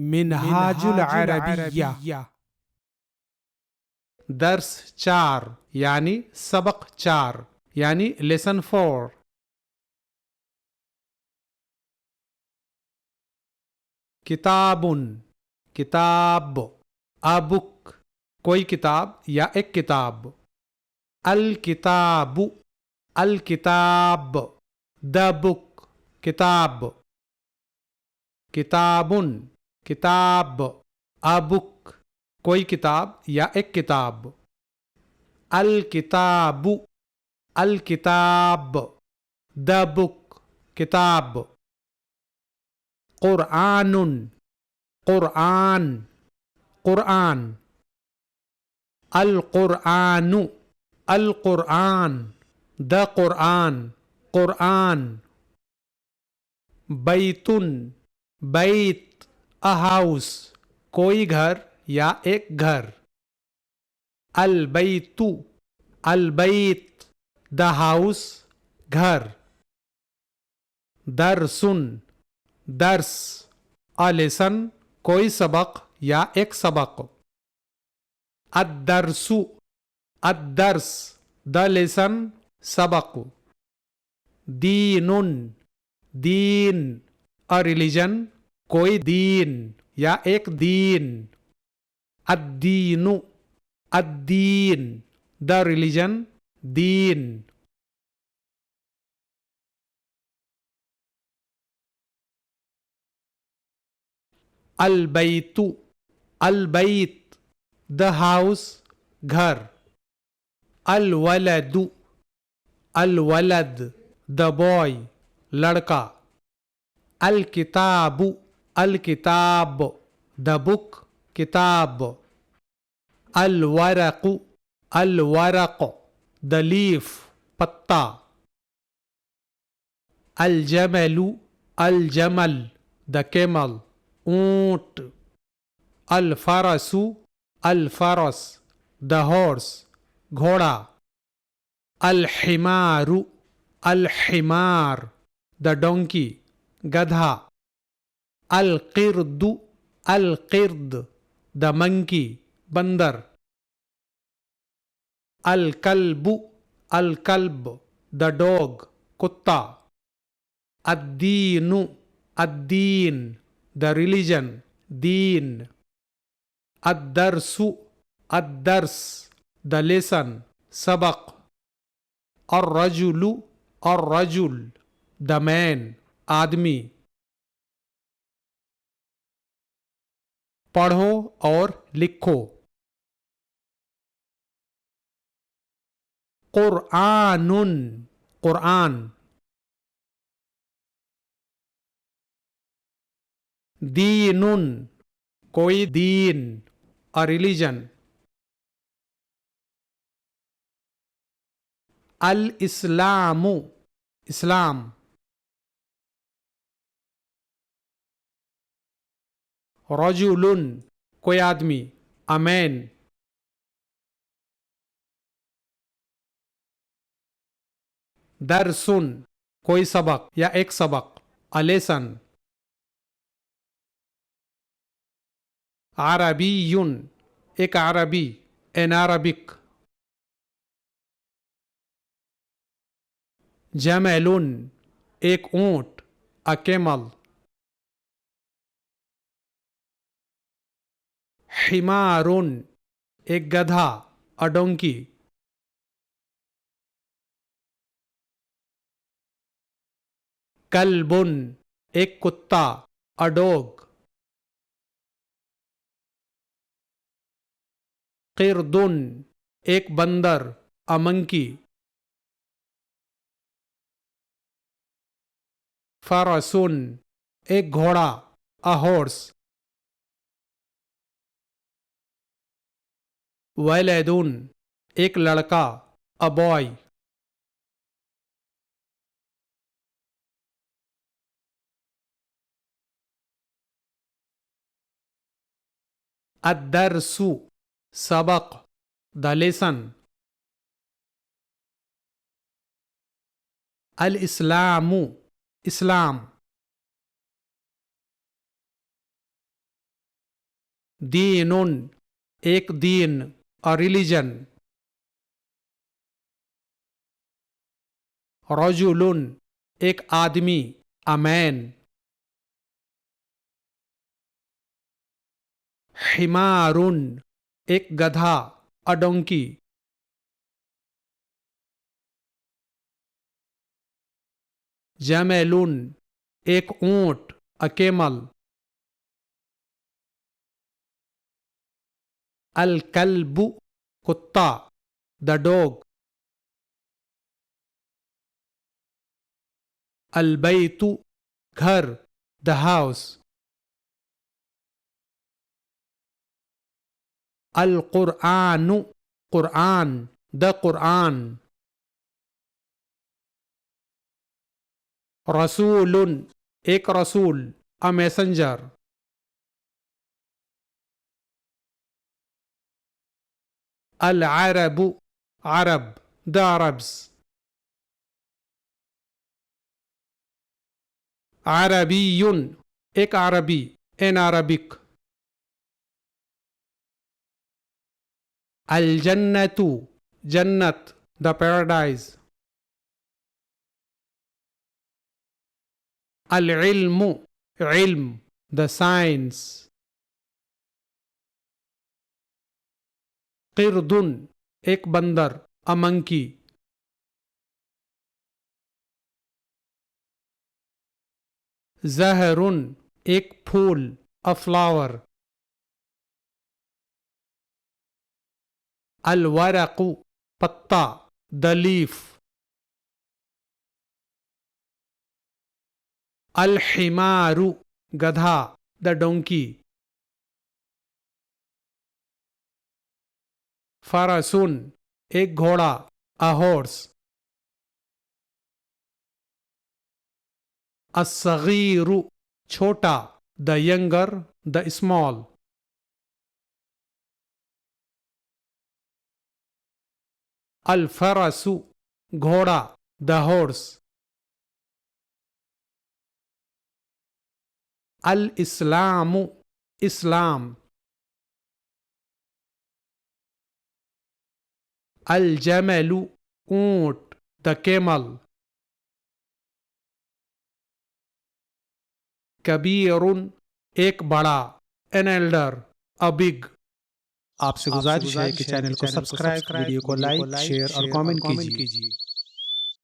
منہاج العربیہ۔ درس 4 یعنی سبق 4 یعنی لیسن 4۔ کتاب، کتاب، a book، کوئی کتاب یا ایک کتاب۔ الکتاب، الکتاب، the book، کتاب۔ کتاب، کتاب، a book، کوئی کتاب یا ایک کتاب۔ الکتاب، الکتاب، the book، کتاب۔ قرآن، قرآن، قرآن۔ القرآن، القرآن، the قرآن، قرآن۔ بیت، بیت، a house، کوئی گھر یا ایک گھر۔ البیت، البیت، the house، گھر۔ درس، درس، a lesson، کوئی سبق یا ایک سبق۔ الدرس، الدرس، the lesson، سبق۔ دین، دین، a religion، کوئی دین یا ایک دین۔ الدین، الدین، the religion، then. البیت، البیت، the house، گھر۔ الولد، الولد، the boy، لڑکا۔ الکتاب، الکتاب، the book، کتاب۔ الورق، الورق، the leaf، پتا۔ الجمل، الجمل، the camel، اونٹ۔ الفرس، الفرس، the horse، گھوڑا۔ الحمار، الحمار، the donkey، گدھا۔ القرد، القرد، the monkey، بندر۔ الکلب، الکلب، the dog، کتا۔ الدین، الدین، the religion، then. الدرس، الدرس، the lesson، سبق۔ الرجل، الرجل، the man، آدمی۔ پڑھو اور لکھو۔ قرآن، قرآن۔ دین، کوئی دین، a religion۔ الاسلام، اسلام۔ رجل، کوئی آدمی، a man۔ درس، کوئی سبق یا ایک سبق، a lesson۔ عربی، ایک عربی، an Arabic۔ جمل، ایک اونٹ، a camel۔ حمار، ایک گدھا، a donkey۔ کلب، ایک کتا، a dog۔ قرد، ایک بندر، a monkey۔ فرس، ایک گھوڑا، a horse۔ ولد، ایک لڑکا، a boy۔ الدرس، سبق، the lesson۔ الاسلام، اسلام۔ دین ایک دین a religion. رجل ایک آدمی a man. حمار ایک گدھا a donkey. جمل ایک اونٹ a camel. الکلب کتا the dog. البیت گھر the house. القرآن قرآن the قرآن. رسول ایک رسول a messenger. العرب عرب the Arabs. عربی ایک عربی in Arabic. الجنة جنت the paradise. العلم علم the science. قرد ایک بندر a monkey. زہر ایک پھول a flower. الورق پتا the leaf. الحمار گدھا the donkey. فرس ایک گھوڑا a horse. الصغیر چھوٹا the younger the small. الفرس گھوڑا the horse. الاسلام اسلام. الجمل اونٹ the camel. کبیر ایک بڑا an elder a big. آپ سے گزارش ہے کہ چینل کو سبسکرائب، ویڈیو کو لائک، شیئر اور کامنٹ کیجیے.